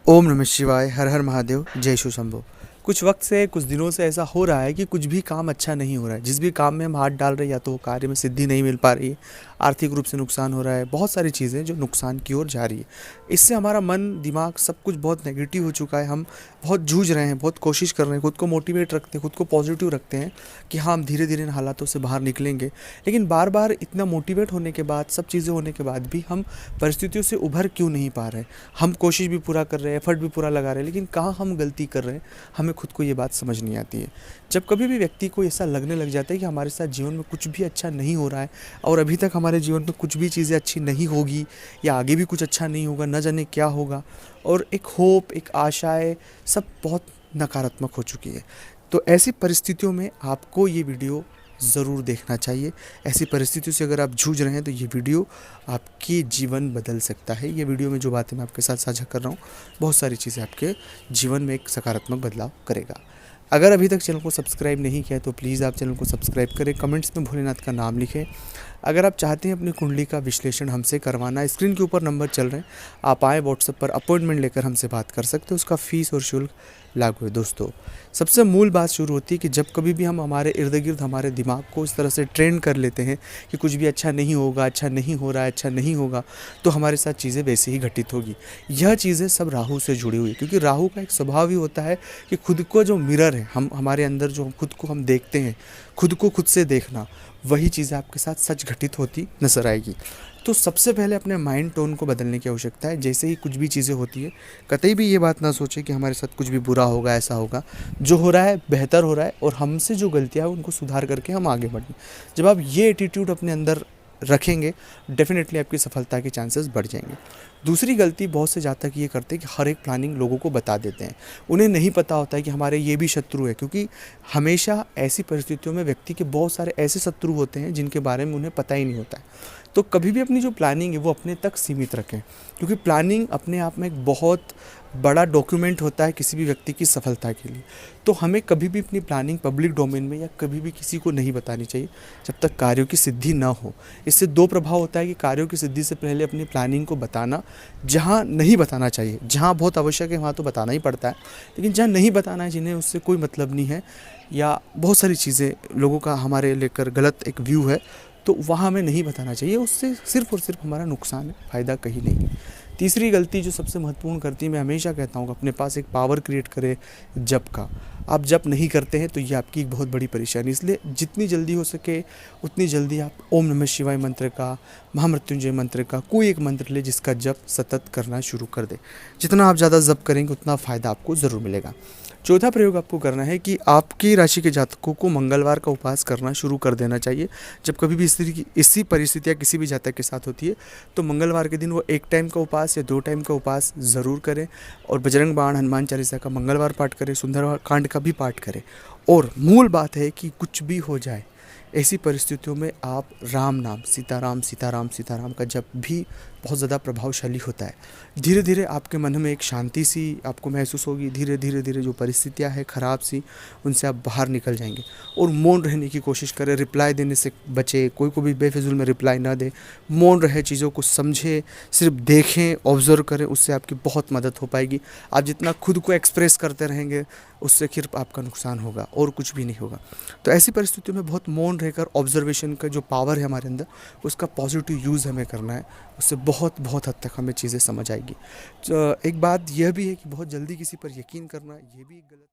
ओम नमः शिवाय, हर हर महादेव, जय शिव शंभो। कुछ वक्त से, कुछ दिनों से ऐसा हो रहा है कि कुछ भी काम अच्छा नहीं हो रहा है। जिस भी काम में हम हाथ डाल रहे हैं, या तो वो कार्य में सिद्धि नहीं मिल पा रही है, आर्थिक रूप से नुकसान हो रहा है, बहुत सारी चीज़ें जो नुकसान की ओर जा रही है। इससे हमारा मन, दिमाग सब कुछ बहुत नेगेटिव हो चुका है। हम बहुत जूझ रहे हैं, बहुत कोशिश कर रहे हैं, खुद को मोटिवेट रखते हैं, खुद को पॉजिटिव रखते हैं कि हाँ, हम धीरे धीरे इन हालातों से बाहर निकलेंगे। लेकिन बार बार इतना मोटिवेट होने के बाद, सब चीज़ें होने के बाद भी हम परिस्थितियों से उभर क्यों नहीं पा रहे हैं। हम कोशिश भी पूरा कर रहे हैं, एफर्ट भी पूरा लगा रहे हैं, लेकिन कहाँ हम गलती कर रहे हैं, हमें खुद को ये बात समझ नहीं आती है। जब कभी भी व्यक्ति को ऐसा लगने लग जाता है कि हमारे साथ जीवन में कुछ भी अच्छा नहीं हो रहा है, और अभी तक हमारे जीवन में कुछ भी चीज़ें अच्छी नहीं होगी, या आगे भी कुछ अच्छा नहीं होगा, न जाने क्या होगा, और एक होप, एक आशाएं सब बहुत नकारात्मक हो चुकी है। तो ऐसी परिस्थितियों में आपको ये वीडियो ज़रूर देखना चाहिए। ऐसी परिस्थितियों से अगर आप जूझ रहे हैं तो ये वीडियो आपकी जीवन बदल सकता है। ये वीडियो में जो बातें मैं आपके साथ साझा कर रहा हूँ, बहुत सारी चीज़ें आपके जीवन में एक सकारात्मक बदलाव करेगा। अगर अभी तक चैनल को सब्सक्राइब नहीं किया है तो प्लीज़ आप चैनल को सब्सक्राइब करें, कमेंट्स में भोलेनाथ का नाम लिखें। अगर आप चाहते हैं अपनी कुंडली का विश्लेषण हमसे करवाना, स्क्रीन के ऊपर नंबर चल रहे हैं, आप आए व्हाट्सएप पर अपॉइंटमेंट लेकर हमसे बात कर सकते हो। उसका फ़ीस और शुल्क लागू है। दोस्तों, सबसे मूल बात शुरू होती है कि जब कभी भी हम हमारे इर्द गिर्द हमारे दिमाग को इस तरह से ट्रेन कर लेते हैं कि कुछ भी अच्छा नहीं होगा, अच्छा नहीं हो रहा है, अच्छा नहीं होगा, तो हमारे साथ चीज़ें वैसे ही घटित होगी। यह चीज़ें सब राहु से जुड़ी हुई, क्योंकि राहु का एक स्वभाव ही होता है कि खुद को जो मिरर है, हम हमारे अंदर जो खुद को हम देखते हैं, खुद को खुद से देखना, वही चीज़ें आपके साथ सच घटित होती नजर आएगी। तो सबसे पहले अपने माइंड टोन को बदलने की आवश्यकता है। जैसे ही कुछ भी चीज़ें होती है, कतई भी ये बात ना सोचें कि हमारे साथ कुछ भी बुरा होगा, ऐसा होगा। जो हो रहा है बेहतर हो रहा है, और हमसे जो गलतियाँ हैं उनको सुधार करके हम आगे बढ़ें। जब आप ये एटीट्यूड अपने अंदर रखेंगे, डेफिनेटली आपकी सफलता के चांसेस बढ़ जाएंगे। दूसरी गलती बहुत से जातक ये करते हैं कि हर एक प्लानिंग लोगों को बता देते हैं। उन्हें नहीं पता होता है कि हमारे ये भी शत्रु है, क्योंकि हमेशा ऐसी परिस्थितियों में व्यक्ति के बहुत सारे ऐसे शत्रु होते हैं जिनके बारे में उन्हें पता ही नहीं होता है। तो कभी भी अपनी जो प्लानिंग है वो अपने तक सीमित रखें, क्योंकि प्लानिंग अपने आप में एक बहुत बड़ा डॉक्यूमेंट होता है किसी भी व्यक्ति की सफलता के लिए। तो हमें कभी भी अपनी प्लानिंग पब्लिक डोमेन में या कभी भी किसी को नहीं बतानी चाहिए जब तक कार्यों की सिद्धि ना हो। इससे दो प्रभाव होता है कि कार्यों की सिद्धि से पहले अपनी प्लानिंग को बताना, जहाँ नहीं बताना चाहिए, जहाँ बहुत आवश्यक है वहाँ तो बताना ही पड़ता है, लेकिन जहाँ नहीं बताना है, जिन्हें उससे कोई मतलब नहीं है, या बहुत सारी चीज़ें लोगों का हमारे लेकर गलत एक व्यू है, तो वहाँ हमें नहीं बताना चाहिए। उससे सिर्फ और सिर्फ हमारा नुकसान है, फ़ायदा कहीं नहीं। तीसरी गलती जो सबसे महत्वपूर्ण करती है, मैं हमेशा कहता हूँ, अपने पास एक पावर क्रिएट करें जप का। आप जप नहीं करते हैं तो ये आपकी एक बहुत बड़ी परेशानी। इसलिए जितनी जल्दी हो सके उतनी जल्दी आप ओम नमः शिवाय मंत्र का, महामृत्युंजय मंत्र का कोई एक मंत्र ले जिसका जप सतत करना शुरू कर दे। जितना आप ज़्यादा जप करेंगे उतना फ़ायदा आपको ज़रूर मिलेगा। चौथा प्रयोग आपको करना है कि आपकी राशि के जातकों को मंगलवार का उपवास करना शुरू कर देना चाहिए। जब कभी भी इसी परिस्थितियाँ किसी भी जातक के साथ होती है, तो मंगलवार के दिन वो 1 टाइम का उपवास या 2 टाइम का उपवास ज़रूर करें, और बजरंग बाण, हनुमान चालीसा का मंगलवार पाठ करें, सुंदरकांड का भी पाठ करें। और मूल बात है कि कुछ भी हो जाए, ऐसी परिस्थितियों में आप राम नाम, सीताराम सीताराम सीताराम का जप भी बहुत ज़्यादा प्रभावशाली होता है। धीरे धीरे आपके मन में एक शांति सी आपको महसूस होगी। धीरे धीरे धीरे जो परिस्थितियां हैं ख़राब सी, उनसे आप बाहर निकल जाएंगे। और मौन रहने की कोशिश करें, रिप्लाई देने से बचे, कोई को भी बेफिजूल में रिप्लाई ना दे, मौन रहे, चीज़ों को समझें, सिर्फ देखें, ऑब्जर्व करें, उससे आपकी बहुत मदद हो पाएगी। आप जितना खुद को एक्सप्रेस करते रहेंगे, उससे सिर्फ आपका नुकसान होगा और कुछ भी नहीं होगा। तो ऐसी परिस्थितियों में बहुत मौन रहकर ऑब्जर्वेशन का जो पावर है हमारे अंदर, उसका पॉजिटिव यूज़ हमें करना है। उससे बहुत बहुत हद तक हमें चीज़ें समझ आएगी। एक बात यह भी है कि बहुत जल्दी किसी पर यकीन करना, ये भी गलत